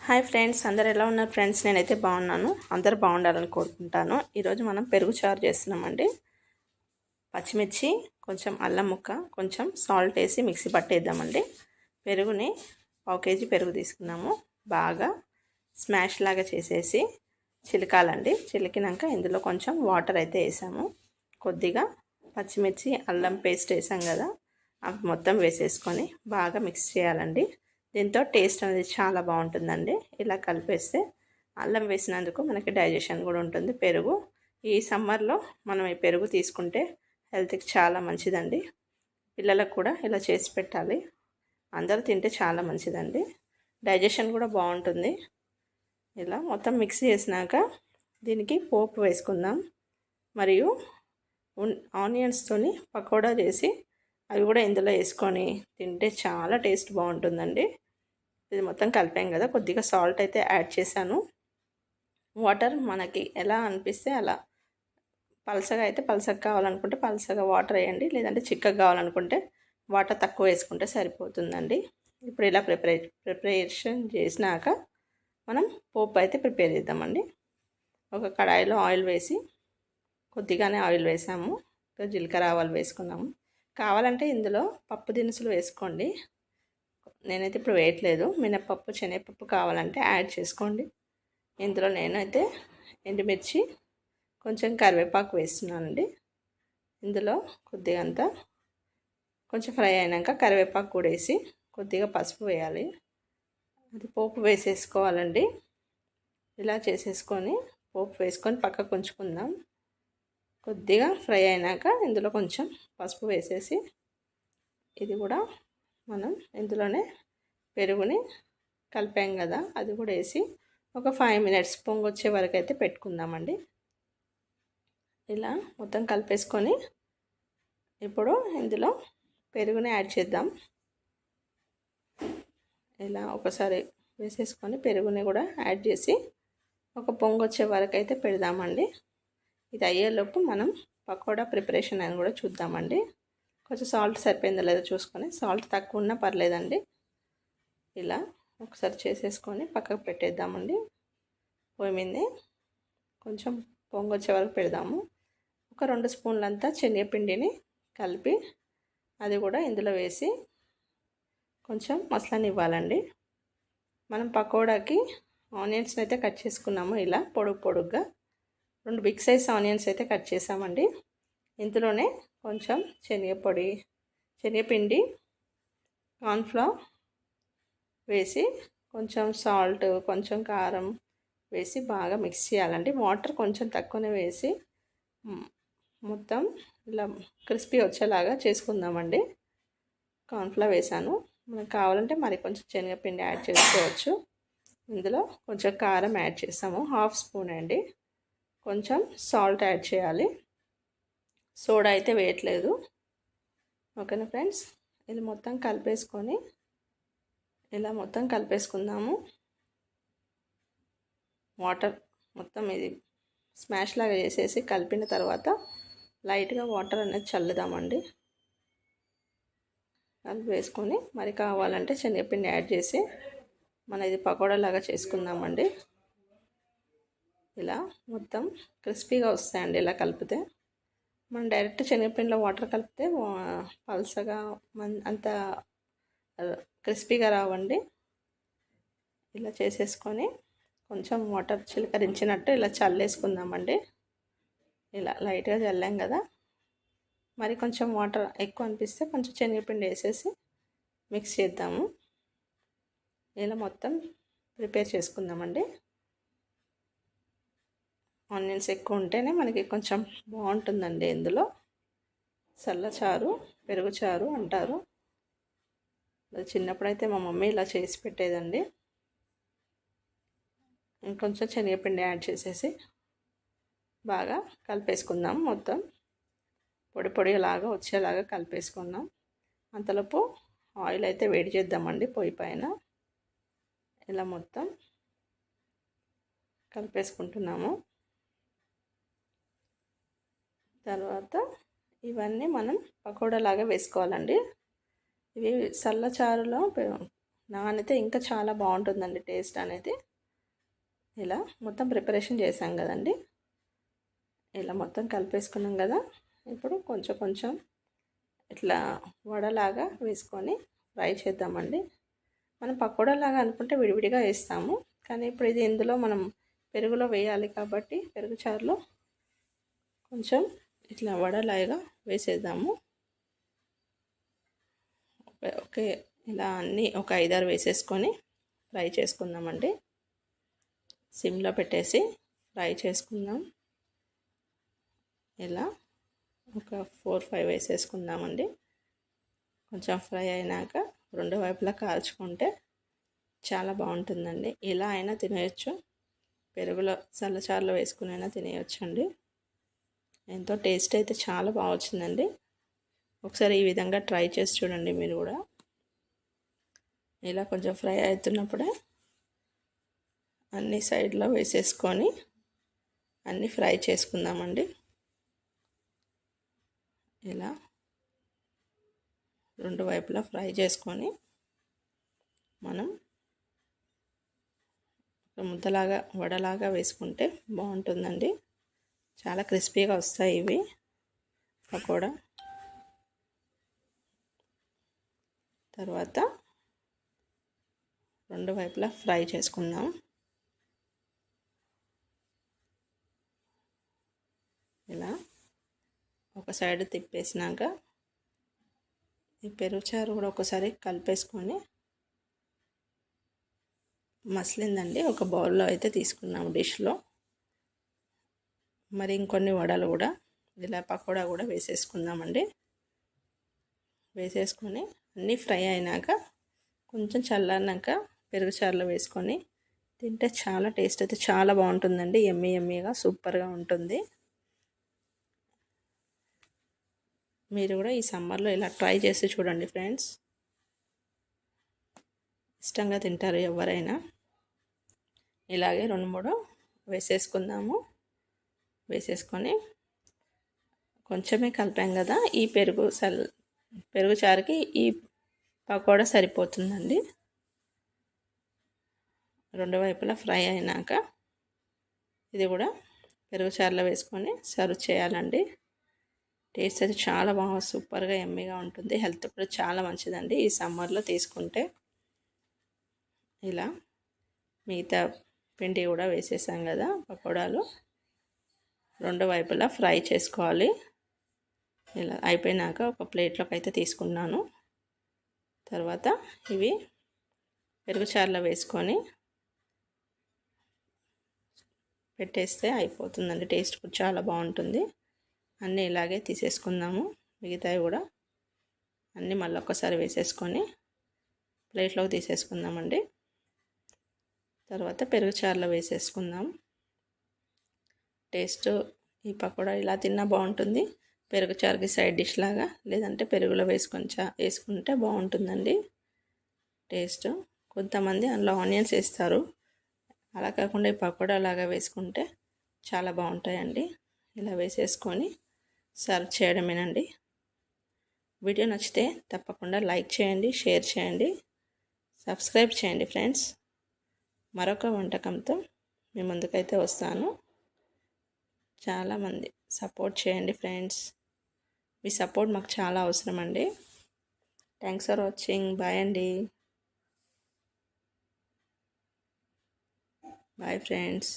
Hi friends, అందరు ఎలా ఉన్నారు ఫ్రెండ్స్? నేనైతే బాగున్నాను. అందరు బాగుండాలని కోరుకుంటాను. ఈరోజు మనం పెరుగు చారు చేస్తున్నామండి. పచ్చిమిర్చి, కొంచెం అల్లం ముక్క, కొంచెం సాల్ట్ వేసి మిక్సీ పట్టేద్దామండి. పెరుగుని 1 కేజీ పెరుగు తీసుకున్నాము. బాగా స్మాష్ లాగా చేసేసి చిలకాలండి. చిలికినాక ఇందులో కొంచెం వాటర్ అయితే వేసాము. కొద్దిగా పచ్చిమిర్చి అల్లం పేస్ట్ వేసాం కదా, అవి మొత్తం వేసేసుకొని బాగా మిక్స్ చేయాలండి. దీంతో టేస్ట్ అనేది చాలా బాగుంటుందండి. ఇలా కలిపేస్తే అల్లం వేసినందుకు మనకి డైజెషన్ కూడా ఉంటుంది. పెరుగు ఈ సమ్మర్లో మనం ఈ పెరుగు తీసుకుంటే హెల్త్కి చాలా మంచిదండి. పిల్లలకు కూడా ఇలా చేసి పెట్టాలి. అందరూ తింటే చాలా మంచిదండి. డైజెషన్ కూడా బాగుంటుంది. ఇలా మొత్తం మిక్స్ చేసినాక దీనికి పోపు వేసుకుందాం. మరియు ఆనియన్స్తోని పకోడా చేసి అవి కూడా ఇందులో వేసుకొని తింటే చాలా టేస్ట్ బాగుంటుందండి. ఇది మొత్తం కలిపాం కదా, కొద్దిగా సాల్ట్ అయితే యాడ్ చేశాను. వాటర్ మనకి ఎలా అనిపిస్తే అలా, పలసగా అయితే పలసగా కావాలనుకుంటే పలసగా వాటర్ వేయండి, లేదంటే చిక్కగా కావాలనుకుంటే వాటర్ తక్కువ వేసుకుంటే సరిపోతుందండి. ఇప్పుడు ఇలా ప్రిపరేషన్ చేసినాక మనం పోపు అయితే ప్రిపేర్ చేద్దామండి. ఒక కడాయిలో ఆయిల్ వేసి, కొద్దిగానే ఆయిల్ వేసాము, జీలకర్ర ఆవాలు వేసుకున్నాము. కావాలంటే ఇందులో పప్పు దినుసులు వేసుకోండి. నేనైతే ఇప్పుడు వేయట్లేదు. మినపప్పు, శనగపప్పు కావాలంటే యాడ్ చేసుకోండి. ఇందులో నేనైతే ఎండుమిర్చి, కొంచెం కరివేపాకు వేస్తున్నానండి. ఇందులో కొద్దిగా అంతా కొంచెం ఫ్రై అయినాక కరివేపాకు కూడా వేసి కొద్దిగా పసుపు వేయాలి. అది పోపు వేసేసుకోవాలండి. ఇలా చేసేసుకొని పోపు వేసుకొని పక్కకు ఉంచుకుందాం. కొద్దిగా ఫ్రై అయినాక ఇందులో కొంచెం పసుపు వేసేసి, ఇది కూడా మనం ఇందులోనే పెరుగుని కలిపాం కదా, అది కూడా వేసి ఒక 5 మినిట్స్ పొంగొచ్చే వరకు అయితే పెట్టుకుందామండి. ఇలా మొత్తం కలిపేసుకొని ఇప్పుడు ఇందులో పెరుగుని యాడ్ చేద్దాం. ఇలా ఒకసారి వేసేసుకొని పెరుగుని కూడా యాడ్ చేసి ఒక పొంగొచ్చే వరకు అయితే పెడదామండి. ఇది అయ్యేలోపు మనం పకోడా ప్రిపరేషన్ అని కూడా చూద్దామండి. కొంచెం సాల్ట్ సరిపోయిందో లేదో చూసుకొని, సాల్ట్ తక్కువ ఉన్నా పర్లేదండి. ఇలా ఒకసారి చేసేసుకొని పక్కకు పెట్టేద్దామండి. పొయ్యి మీదే కొంచెం పొంగొచ్చే వరకు పెడదాము. ఒక 2 స్పూన్లంతా శనగపిండిని కలిపి అది కూడా ఇందులో వేసి కొంచెం మసలనివ్వాలండి. మనం పకోడాకి ఆనియన్స్ అయితే కట్ చేసుకున్నాము. ఇలా పొడుగ్గా 2 బిగ్ సైజ్ ఆనియన్స్ అయితే కట్ చేసామండి. ఇందులోనే కొంచెం శనగపిండి, కార్న్ఫ్లవర్ వేసి కొంచెం సాల్ట్, కొంచెం కారం వేసి బాగా మిక్స్ చేయాలండి. వాటర్ కొంచెం తక్కువనే వేసి మొత్తం ఇలా క్రిస్పీ వచ్చేలాగా చేసుకుందామండి. కార్న్ఫ్లవర్ వేసాను. మనకు కావాలంటే మరి కొంచెం శనగపిండి యాడ్ చేసుకోవచ్చు. ఇందులో కొంచెం కారం యాడ్ చేసాము, 1/2 స్పూన్ అండి. కొంచెం సాల్ట్ యాడ్ చేయాలి. సోడా అయితే వేయట్లేదు. ఓకేనా ఫ్రెండ్స్? ఇది మొత్తం కలిపేసుకొని ఇలా మొత్తం కలిపేసుకుందాము. వాటర్ మొత్తం ఇది స్మాష్ లాగా చేసేసి కలిపిన తర్వాత లైట్గా వాటర్ అనేది చల్లుదామండి. కలిపి వేసుకొని మరి కావాలంటే శనగపిండి యాడ్ చేసి మన ఇది పకోడా లాగా చేసుకుందామండి. ఇలా మొత్తం క్రిస్పీగా వస్తాయండి ఇలా కలిపితే. మనం డైరెక్ట్ శనగపిండిలో వాటర్ కలిపితే పల్సగా అంత క్రిస్పీగా రావండి. ఇలా చేసేసుకొని కొంచెం వాటర్ చిలకరించినట్టు ఇలా చల్లేసుకుందామండి. ఇలా లైట్గా చల్లాం కదా, మరి కొంచెం వాటర్ ఎక్కువ అనిపిస్తే కొంచెం శనగపిండి వేసేసి మిక్స్ చేద్దాము. ఇలా మొత్తం ప్రిపేర్ చేసుకుందామండి. ఆనియన్స్ ఎక్కువ ఉంటేనే మనకి కొంచెం బాగుంటుందండి. ఇందులో చల్లచారు, పెరుగుచారు అంటారు. చిన్నప్పుడైతే మా మమ్మీ ఇలా చేసి పెట్టేదండి. ఇంకొంచెం శనగపిండి యాడ్ చేసేసి బాగా కలిపేసుకుందాం. మొత్తం పొడిలాగా వచ్చేలాగా కలిపేసుకుందాం. అంతలోపు ఆయిల్ అయితే వేడి చేద్దామండి పొయ్యి పైన. ఇలా మొత్తం కలిపేసుకుంటున్నాము. తర్వాత ఇవన్నీ మనం పకోడా లాగా వేసుకోవాలండి. ఇవి చల్లచారులో నాన్ అయితే ఇంకా చాలా బాగుంటుందండి టేస్ట్ అనేది. ఇలా మొత్తం ప్రిపరేషన్ చేసాం కదండి, ఇలా మొత్తం కలిపేసుకున్నాం కదా. ఇప్పుడు కొంచెం కొంచెం ఇట్లా వడలాగా వేసుకొని ఫ్రై చేద్దామండి. మనం పకోడాలాగా అనుకుంటే విడివిడిగా వేస్తాము, కానీ ఇప్పుడు ఇది ఇందులో మనం పెరుగులో వేయాలి కాబట్టి పెరుగు చారులో కొంచెం ఇట్లా వడలాగా వేసేద్దాము. ఓకే, ఇలా అన్నీ ఒక 5-6 వేసేసుకొని ఫ్రై చేసుకుందామండి. సిమ్లో పెట్టేసి ఫ్రై చేసుకుందాం. ఇలా ఒక 4-5 వేసేసుకుందామండి. కొంచెం ఫ్రై అయినాక రెండు వైపులా కాల్చుకుంటే చాలా బాగుంటుందండి. ఇలా అయినా తినేయచ్చు, పెరుగులో చల్లచారులో వేసుకుని అయినా తినేయచ్చు అండి. ఎంతో టేస్ట్ అయితే చాలా బాగా వచ్చిందండి. ఒకసారి ఈ విధంగా ట్రై చేసి చూడండి మీరు కూడా. ఇలా కొంచెం ఫ్రై అవుతున్నప్పుడే అన్ని సైడ్లో వేసేసుకొని అన్నీ ఫ్రై చేసుకుందామండి. ఇలా రెండు వైపులా ఫ్రై చేసుకొని మనం ముద్దలాగా వడలాగా వేసుకుంటే బాగుంటుందండి. చాలా క్రిస్పీగా వస్తాయి ఇవి పకోడా. తర్వాత రెండు వైపులా ఫ్రై చేసుకుందాం. ఇలా ఒక సైడ్ తిప్పేసినాక ఈ పెరుగు చారు కూడా ఒకసారి కలిపేసుకొని మసలిందండి. ఒక బౌల్లో అయితే తీసుకున్నాము డిష్లో. మరి ఇంకొన్ని వడలు కూడా ఇలా పకోడా కూడా వేసేసుకుందామండి. వేసేసుకొని అన్నీ ఫ్రై అయినాక కొంచెం చల్లారినాక పెరుగు చారులో వేసుకొని తింటే చాలా టేస్ట్ అయితే చాలా బాగుంటుందండి. ఎమ్మీ ఎమ్మీగా సూపర్గా ఉంటుంది. మీరు కూడా ఈ సమ్మర్లో ఇలా ట్రై చేసి చూడండి ఫ్రెండ్స్, ఇష్టంగా తింటారు ఎవరైనా. ఇలాగే 2-3 వేసేసుకుందాము. వేసేసుకొని కొంచెమే కలిపాం కదా, ఈ పెరుగు చారుకి ఈ పకోడా సరిపోతుందండి. రెండు వైపులా ఫ్రై అయినాక ఇది కూడా పెరుగు చారులో వేసుకొని సర్వ్ చేయాలండి. టేస్ట్ అయితే చాలా బాగా సూపర్గా ఎమ్మీగా ఉంటుంది. హెల్త్ కూడా చాలా మంచిదండి ఈ సమ్మర్లో తీసుకుంటే. ఇలా మిగతా పిండి కూడా వేసేసాం కదా పకోడాలు, రెండు వైపులా ఫ్రై చేసుకోవాలి. ఇలా అయిపోయినాక ఒక ప్లేట్లోకి అయితే తీసుకున్నాను. తర్వాత ఇవి పెరుగు చారులో వేసుకొని పెట్టేస్తే అయిపోతుందండి. టేస్ట్ కూడా చాలా బాగుంటుంది. అన్నీ ఇలాగే తీసేసుకుందాము. మిగతావి కూడా అన్నీ మళ్ళీ ఒక్కసారి వేసేసుకొని ప్లేట్లోకి తీసేసుకుందామండి. తర్వాత పెరుగు చారులో వేసేసుకుందాం. టేస్ట్ ఈ పకోడా ఇలా తిన్నా బాగుంటుంది, పెరుగు చారుకి సైడ్ డిష్ లాగా, లేదంటే పెరుగులో వేసుకుంటే బాగుంటుందండి టేస్ట్. కొంతమంది అందులో ఆనియన్స్ వేస్తారు, అలా కాకుండా ఈ పకోడా లాగా వేసుకుంటే చాలా బాగుంటాయండి. ఇలా వేసేసుకొని సర్వ్ చేయడమేనండి. వీడియో నచ్చితే తప్పకుండా లైక్ చేయండి, షేర్ చేయండి, సబ్స్క్రైబ్ చేయండి ఫ్రెండ్స్. మరొక వంటకంతో మీ ముందుకైతే వస్తాను. చాలామంది సపోర్ట్ చేయండి ఫ్రెండ్స్, మీ సపోర్ట్ మాకు చాలా అవసరం అండి. Thanks for watching. బాయ్ అండి. Bye friends.